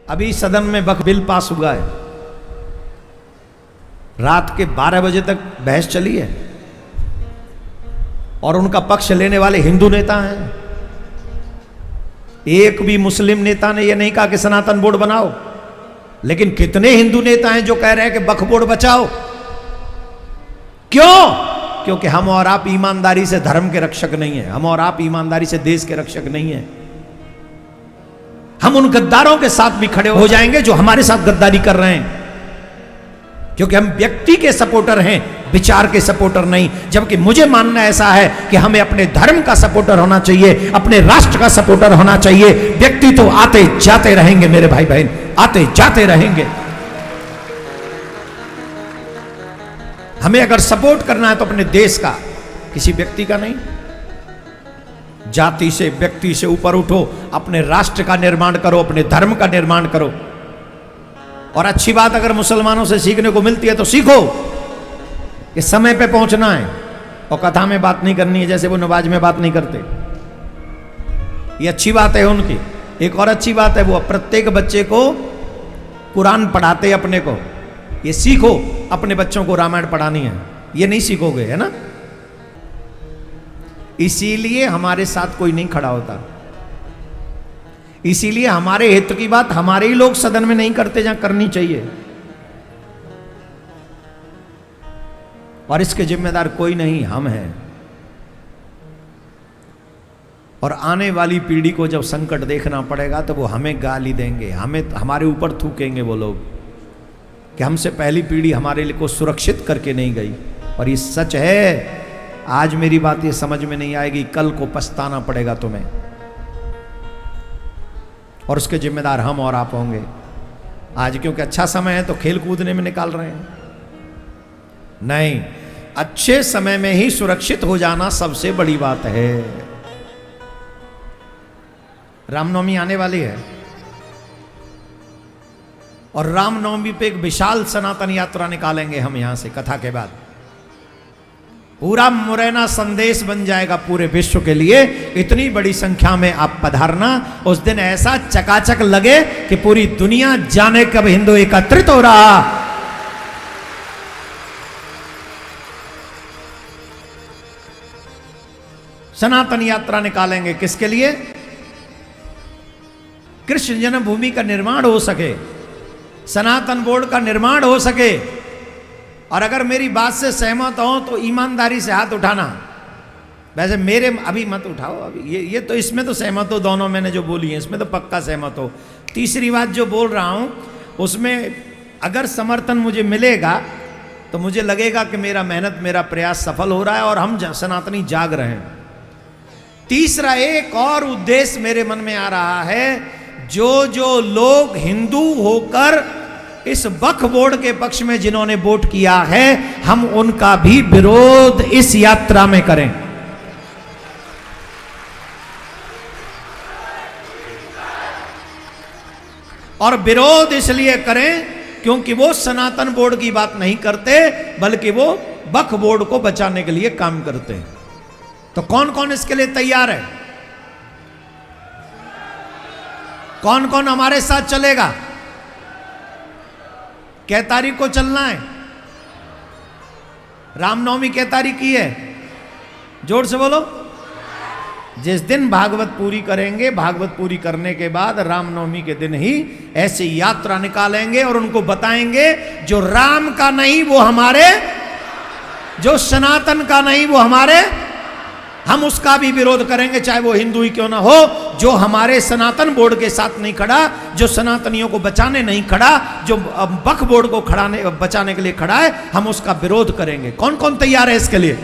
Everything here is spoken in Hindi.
अभी सदन में वक्फ बिल पास हुआ है, रात के 12 बजे तक बहस चली है और उनका पक्ष लेने वाले हिंदू नेता हैं। एक भी मुस्लिम नेता ने यह नहीं कहा कि सनातन बोर्ड बनाओ, लेकिन कितने हिंदू नेता हैं जो कह रहे हैं कि वक्फ बोर्ड बचाओ। क्यों? क्योंकि हम और आप ईमानदारी से धर्म के रक्षक नहीं है, हम और आप ईमानदारी से देश के रक्षक नहीं है। हम उन गद्दारों के साथ भी खड़े हो जाएंगे जो हमारे साथ गद्दारी कर रहे हैं, क्योंकि हम व्यक्ति के सपोर्टर हैं, विचार के सपोर्टर नहीं। जबकि मुझे मानना ऐसा है कि हमें अपने धर्म का सपोर्टर होना चाहिए, अपने राष्ट्र का सपोर्टर होना चाहिए। व्यक्ति तो आते जाते रहेंगे मेरे भाई बहन, आते जाते रहेंगे। हमें अगर सपोर्ट करना है तो अपने देश का, किसी व्यक्ति का नहीं। जाति से, व्यक्ति से ऊपर उठो, अपने राष्ट्र का निर्माण करो, अपने धर्म का निर्माण करो। और अच्छी बात अगर मुसलमानों से सीखने को मिलती है तो सीखो कि समय पे पहुंचना है और कथा में बात नहीं करनी है जैसे वो नमाज में बात नहीं करते। ये अच्छी बात है उनकी। एक और अच्छी बात है, वो प्रत्येक बच्चे को कुरान पढ़ाते अपने को। ये सीखो, अपने बच्चों को रामायण पढ़ानी है, ये नहीं सीखोगे, है ना। इसीलिए हमारे साथ कोई नहीं खड़ा होता, इसीलिए हमारे हित की बात हमारे ही लोग सदन में नहीं करते जहां करनी चाहिए। और इसके जिम्मेदार कोई नहीं, हम हैं। और आने वाली पीढ़ी को जब संकट देखना पड़ेगा तो वो हमें गाली देंगे, हमें हमारे ऊपर थूकेंगे वो लोग कि हमसे पहली पीढ़ी हमारे लिए को सुरक्षित करके नहीं गई। और ये सच है। आज मेरी बात ये समझ में नहीं आएगी, कल को पछताना पड़ेगा तुम्हें, और उसके जिम्मेदार हम और आप होंगे। आज क्योंकि अच्छा समय है तो खेल कूदने में निकाल रहे हैं, नहीं, अच्छे समय में ही सुरक्षित हो जाना सबसे बड़ी बात है। रामनवमी आने वाली है और रामनवमी पे एक विशाल सनातन यात्रा निकालेंगे हम यहां से कथा के बाद। पूरा मुरैना संदेश बन जाएगा पूरे विश्व के लिए। इतनी बड़ी संख्या में आप पधारना। उस दिन ऐसा चकाचक लगे कि पूरी दुनिया जाने कब हिंदू एकत्रित हो रहा। सनातन यात्रा निकालेंगे किसके लिए? कृष्ण जन्मभूमि का निर्माण हो सके, सनातन बोर्ड का निर्माण हो सके। और अगर मेरी बात से सहमत हो तो ईमानदारी से हाथ उठाना। वैसे मेरे अभी मत उठाओ, अभी ये तो इसमें तो सहमत हो, दोनों मैंने जो बोली है इसमें तो पक्का सहमत हो। तीसरी बात जो बोल रहा हूं उसमें अगर समर्थन मुझे मिलेगा तो मुझे लगेगा कि मेरा मेहनत, मेरा प्रयास सफल हो रहा है और हम सनातनी जाग रहे हैं। तीसरा एक और उद्देश्य मेरे मन में आ रहा है, जो लोग हिंदू होकर इस वक्फ बोर्ड के पक्ष में जिन्होंने वोट किया है, हम उनका भी विरोध इस यात्रा में करें। और विरोध इसलिए करें क्योंकि वो सनातन बोर्ड की बात नहीं करते, बल्कि वो वक्फ बोर्ड को बचाने के लिए काम करते हैं। तो कौन कौन इसके लिए तैयार है? कौन कौन हमारे साथ चलेगा? कै तारीख को चलना है? रामनवमी कै तारीख की है? जोर से बोलो। जिस दिन भागवत पूरी करेंगे, भागवत पूरी करने के बाद रामनवमी के दिन ही ऐसी यात्रा निकालेंगे और उनको बताएंगे जो राम का नहीं वो हमारे, जो सनातन का नहीं वो हमारे। हम उसका भी विरोध करेंगे चाहे वो हिंदू ही क्यों ना हो। जो हमारे सनातन बोर्ड के साथ नहीं खड़ा, जो सनातनियों को बचाने नहीं खड़ा, जो वक्फ बोर्ड को बचाने के लिए खड़ा है, हम उसका विरोध करेंगे। कौन कौन तैयार है इसके लिए?